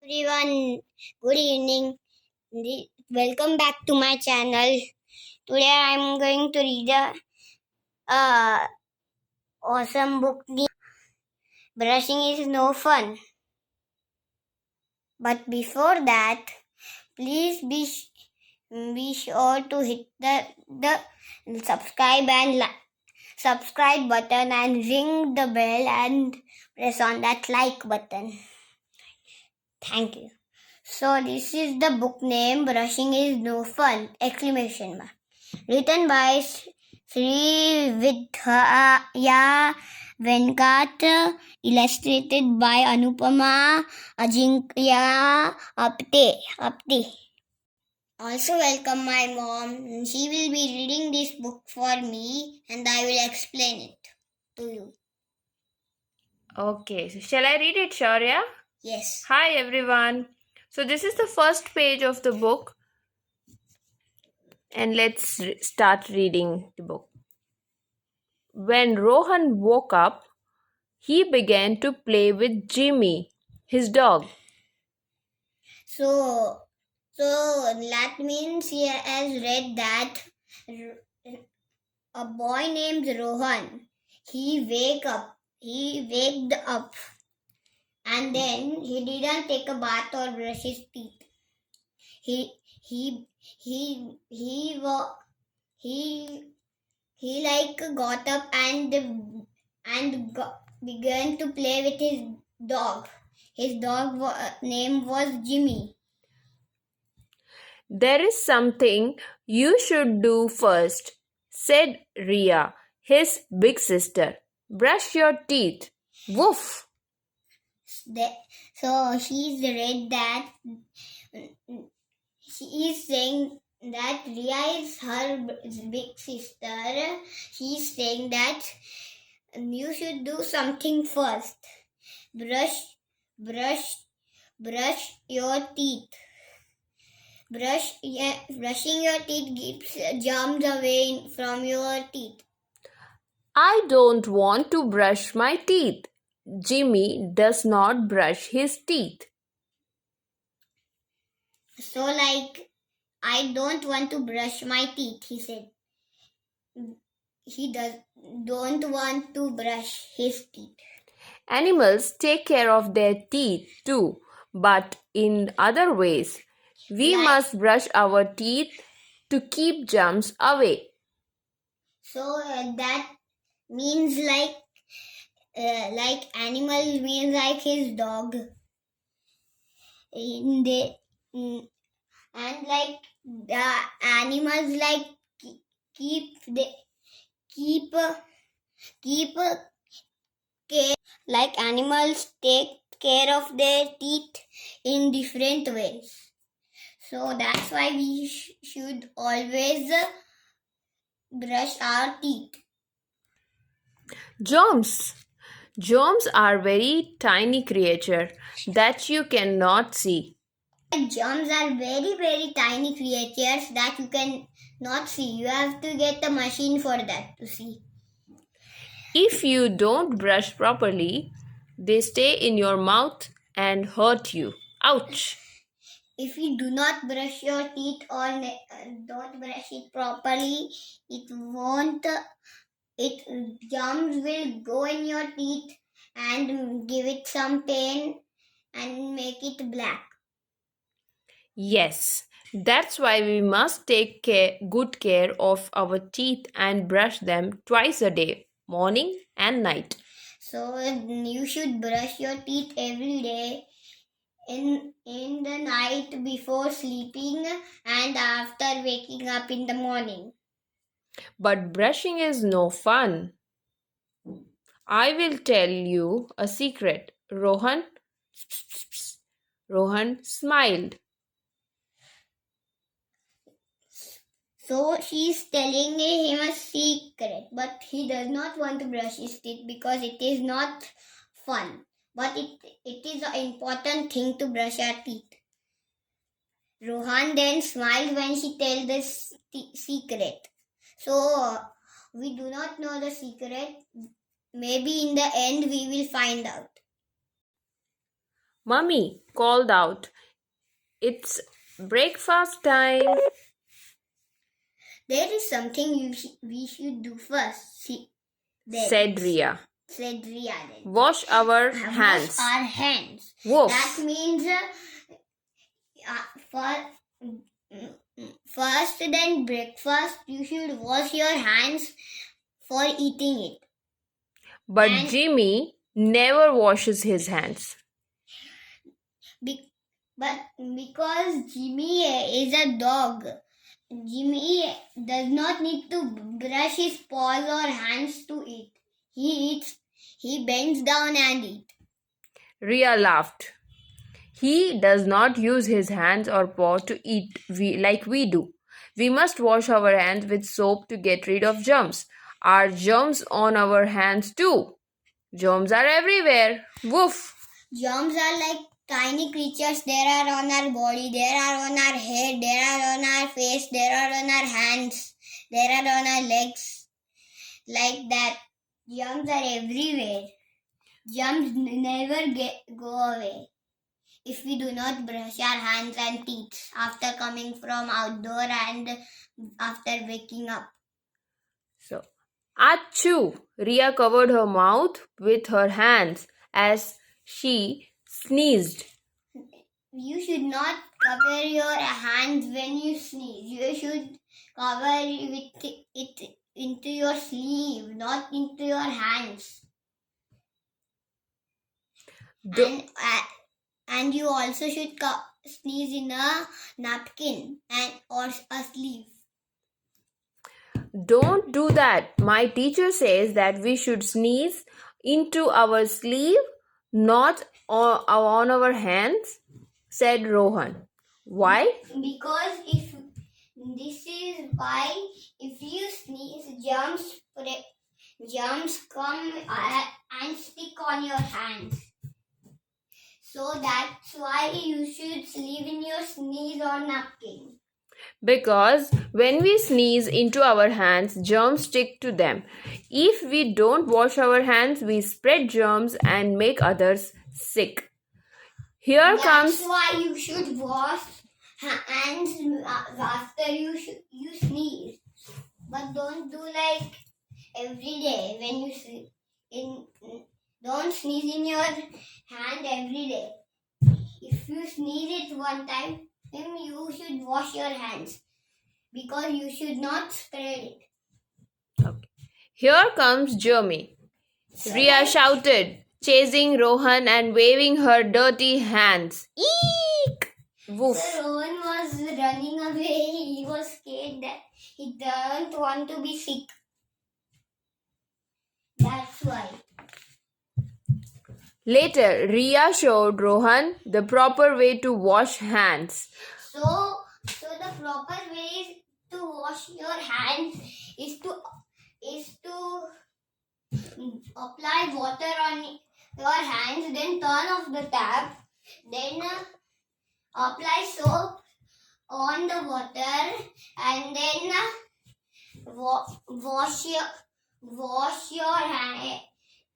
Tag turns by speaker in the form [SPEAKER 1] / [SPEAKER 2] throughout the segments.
[SPEAKER 1] Everyone, good evening. Welcome back to my channel. Today I am going to read a awesome book. Brushing is no fun. But before that, please be sure to hit the subscribe button and ring the bell and press on that like button. Thank you. So this is the book name Brushing is No Fun! Exclamation mark. Written by Sri Vidya Venkat, illustrated by Anupama Ajinkya Apte. Also welcome my mom. She will be reading this book for me and I will explain it to you.
[SPEAKER 2] Okay, so shall I read it, Shaurya?
[SPEAKER 1] Yes.
[SPEAKER 2] Hi everyone. So this is the first page of the book, and let's start reading the book. When Rohan woke up, he began to play with Jimmy, his dog.
[SPEAKER 1] So that means he has read that a boy named Rohan, he waked up and then he didn't take a bath or brush his teeth. He got up and began to play with his dog. His dog name was Jimmy.
[SPEAKER 2] There is something you should do first, said Ria, his big sister. Brush your teeth. Woof!
[SPEAKER 1] So she's read that she is saying that Ria is her big sister. She's saying that you should do something first. Brush your teeth. Brushing your teeth keeps germs away from your teeth.
[SPEAKER 2] I don't want to brush my teeth. Jimmy does not brush his teeth.
[SPEAKER 1] So I don't want to brush my teeth, he said. He don't want to brush his teeth.
[SPEAKER 2] Animals take care of their teeth too, but in other ways. We must brush our teeth to keep germs away.
[SPEAKER 1] So that means like animal means like his dog. And like the animals like keep care, like animals take care of their teeth in different ways. So that's why we should always brush our teeth.
[SPEAKER 2] Germs. Germs are very tiny creatures that you cannot see.
[SPEAKER 1] Germs are very, very tiny creatures that you can not see. You have to get a machine for that to see.
[SPEAKER 2] If you don't brush properly, they stay in your mouth and hurt you. Ouch!
[SPEAKER 1] If you do not brush your teeth or don't brush it properly, germs will go in your teeth and give it some pain and make it black.
[SPEAKER 2] Yes, that's why we must take good care of our teeth and brush them twice a day, morning and night.
[SPEAKER 1] So you should brush your teeth every day in the night before sleeping and after waking up in the morning.
[SPEAKER 2] But brushing is no fun. I will tell you a secret. Rohan smiled.
[SPEAKER 1] So she's telling him a secret, but he does not want to brush his teeth because it is not fun. But it is an important thing to brush our teeth. Rohan then smiled when she tells the secret. So we do not know the secret. Maybe in the end we will find out.
[SPEAKER 2] Mummy called out, "It's breakfast time."
[SPEAKER 1] There is something we should do first.
[SPEAKER 2] Said Ria.
[SPEAKER 1] Said Ria then.
[SPEAKER 2] Wash our hands.
[SPEAKER 1] Wash our hands.
[SPEAKER 2] Woof.
[SPEAKER 1] That means first then breakfast you should wash your hands for eating it.
[SPEAKER 2] But
[SPEAKER 1] And-
[SPEAKER 2] Jimmy never washes his hands.
[SPEAKER 1] But because Jimmy is a dog, Jimmy does not need to brush his paws or hands to eat. He eats, he bends down and eats.
[SPEAKER 2] Ria laughed. He does not use his hands or paw to eat like we do. We must wash our hands with soap to get rid of germs. Are germs on our hands too? Germs are everywhere. Woof.
[SPEAKER 1] Germs are like tiny creatures. There are on our body, there are on our head, there are on our face, there are on our hands, there are on our legs. Like that. Germs are everywhere. Germs never go away if we do not brush our hands and teeth after coming from outdoor and after waking up.
[SPEAKER 2] So, achoo! Ria covered her mouth with her hands as she sneezed.
[SPEAKER 1] You should not cover your hands when you sneeze. You should cover it into your sleeve, not into your hands. And you also should sneeze in a napkin or a sleeve.
[SPEAKER 2] Don't do that. My teacher says that we should sneeze into our sleeve, not on our hands, said Rohan. Why?
[SPEAKER 1] Because if you sneeze, germs come and stick on your hands. So that's why you should sleeve in your sneeze or napkin.
[SPEAKER 2] Because when we sneeze into our hands, germs stick to them. If we don't wash our hands, we spread germs and make others sick.
[SPEAKER 1] That's why you should wash hands after you sneeze. But don't do like every day when you don't sneeze in your hand every day. If you sneeze it one time, then you should wash your hands because you should not spread it.
[SPEAKER 2] Okay. Here comes Jeremy. Ria shouted, chasing Rohan and waving her dirty hands. Eek! Woof.
[SPEAKER 1] So Rohan was running away. He was scared that he didn't want to be sick. That's why.
[SPEAKER 2] Later, Ria showed Rohan the proper way to wash hands.
[SPEAKER 1] So the proper way to wash your hands is to apply water on your hands, then turn off the tap, then apply soap on the water, and then wash your hands.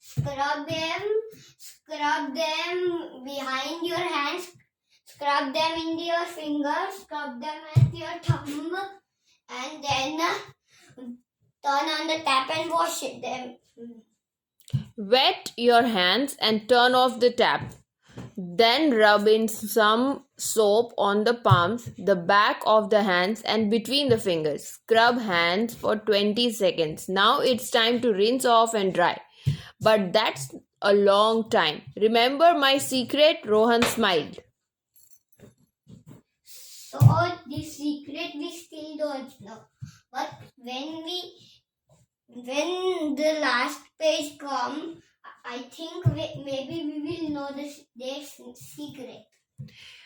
[SPEAKER 1] Scrub them behind your hands. Scrub them into your fingers, scrub them at your thumb, and then turn on the tap and wash them.
[SPEAKER 2] Wet your hands and turn off the tap. Then rub in some soap on the palms, the back of the hands, and between the fingers. Scrub hands for 20 seconds. Now it's time to rinse off and dry. But that's a long time. Remember my secret? Rohan smiled.
[SPEAKER 1] So this secret we still don't know. But when the last page come, I think maybe we will know their secret.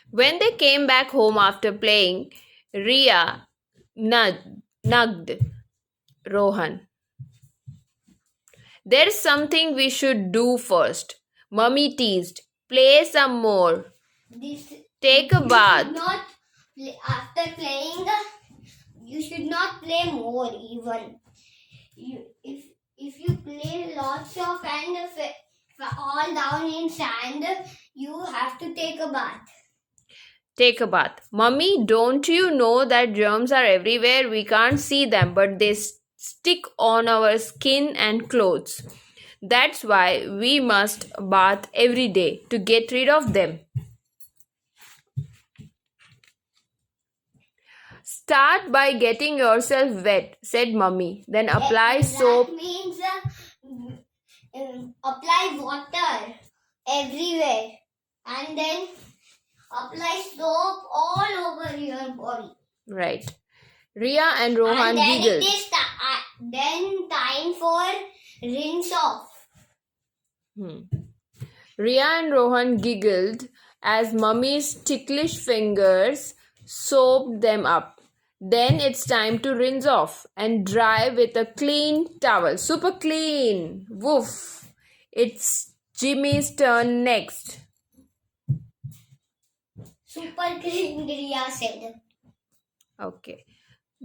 [SPEAKER 2] When they came back home after playing, Ria nudged Rohan. There's something we should do first. Mummy teased. Play some more. Take a bath.
[SPEAKER 1] After playing, you should not play more even. If you play lots of and all down in sand, you have to take a bath.
[SPEAKER 2] Take a bath. Mummy, don't you know that germs are everywhere? We can't see them, but they stick on our skin and clothes. That's why we must bath every day to get rid of them. Start by getting yourself wet, said Mummy. Then apply soap.
[SPEAKER 1] That means apply water everywhere and then apply soap all over your body.
[SPEAKER 2] Right. Ria and Rohan
[SPEAKER 1] And then
[SPEAKER 2] giggled.
[SPEAKER 1] it is then time for rinse off.
[SPEAKER 2] Ria and Rohan giggled as Mummy's ticklish fingers soaped them up. Then it's time to rinse off and dry with a clean towel. Super clean. Woof. It's Jimmy's turn next.
[SPEAKER 1] Super clean, Ria said.
[SPEAKER 2] Okay.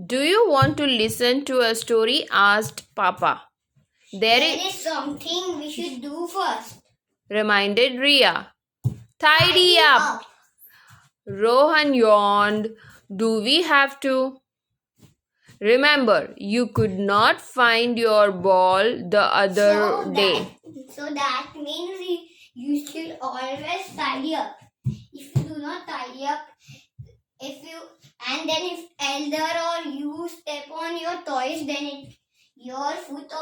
[SPEAKER 2] Do you want to listen to a story? Asked Papa. There
[SPEAKER 1] is something we should do first.
[SPEAKER 2] Reminded Ria. Tidy up. Rohan yawned. Do we have to? Remember, you could not find your ball the other day.
[SPEAKER 1] So that means you should always tidy up. If you do not tidy up, if elder or you step on your toys, then your foot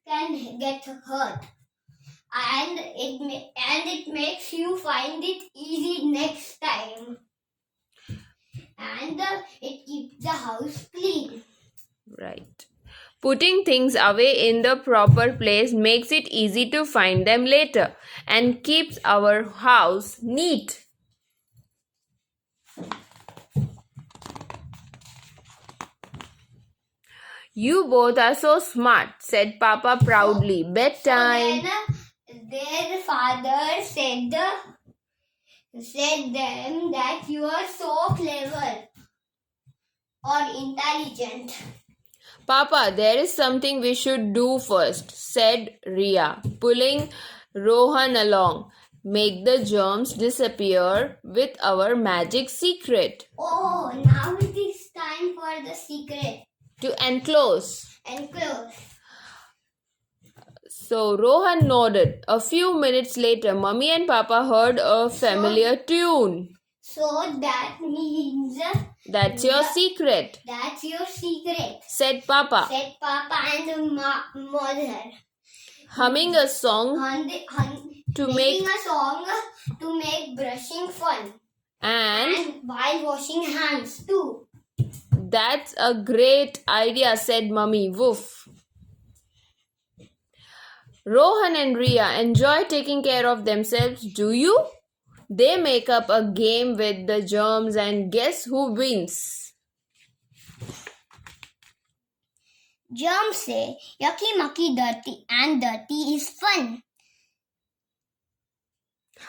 [SPEAKER 1] can get hurt. And it makes you find it easy next time. And it keeps the house clean.
[SPEAKER 2] Right. Putting things away in the proper place makes it easy to find them later and keeps our house neat. You both are so smart, said Papa proudly. Bedtime.
[SPEAKER 1] So then their father said them that you are so clever or intelligent.
[SPEAKER 2] Papa, there is something we should do first, said Ria, pulling Rohan along. Make the germs disappear with our magic secret.
[SPEAKER 1] Oh, now it is time for the secret.
[SPEAKER 2] To enclose.
[SPEAKER 1] Enclose.
[SPEAKER 2] So Rohan nodded. A few minutes later, Mummy and Papa heard a familiar tune.
[SPEAKER 1] So that means...
[SPEAKER 2] That's your secret.
[SPEAKER 1] That's your secret,
[SPEAKER 2] said Papa.
[SPEAKER 1] Said Papa and Mother.
[SPEAKER 2] Humming a song to make
[SPEAKER 1] brushing fun.
[SPEAKER 2] And
[SPEAKER 1] while washing hands too.
[SPEAKER 2] That's a great idea, said Mummy. Woof. Rohan and Ria enjoy taking care of themselves, do you? They make up a game with the germs and guess who wins?
[SPEAKER 1] Germs say, yucky mucky dirty and dirty is fun.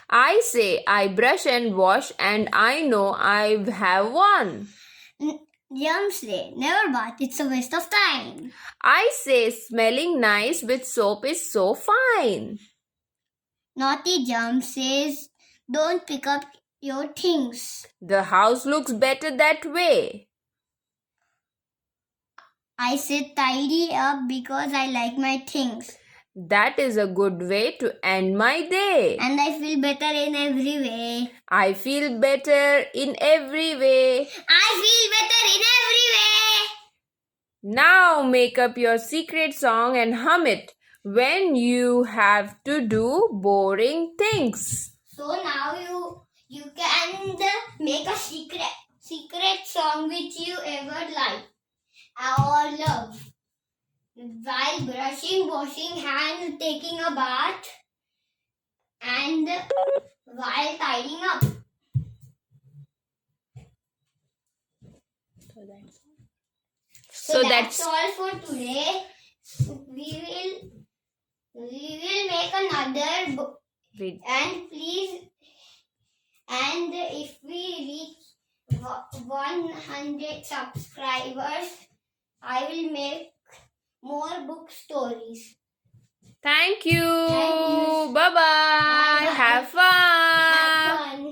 [SPEAKER 2] I say, I brush and wash and I know I have won.
[SPEAKER 1] Germs say, never bath, it's a waste of time.
[SPEAKER 2] I say, smelling nice with soap is so fine.
[SPEAKER 1] Naughty Germs says, don't pick up your things.
[SPEAKER 2] The house looks better that way.
[SPEAKER 1] I say, tidy up because I like my things.
[SPEAKER 2] That is a good way to end my day.
[SPEAKER 1] And I feel better in every way.
[SPEAKER 2] I feel better in every way.
[SPEAKER 1] I feel better in every way.
[SPEAKER 2] Now make up your secret song and hum it when you have to do boring things.
[SPEAKER 1] So now you can make a secret song which you ever like or love. While brushing, washing hands, taking a bath, and while tidying up. So that's all for today. We will make another book. And please, and if we reach 100 subscribers, I will make more book stories.
[SPEAKER 2] Thank you.
[SPEAKER 1] Thank you.
[SPEAKER 2] Bye bye.
[SPEAKER 1] Bye-bye.
[SPEAKER 2] Have fun.
[SPEAKER 1] Have fun.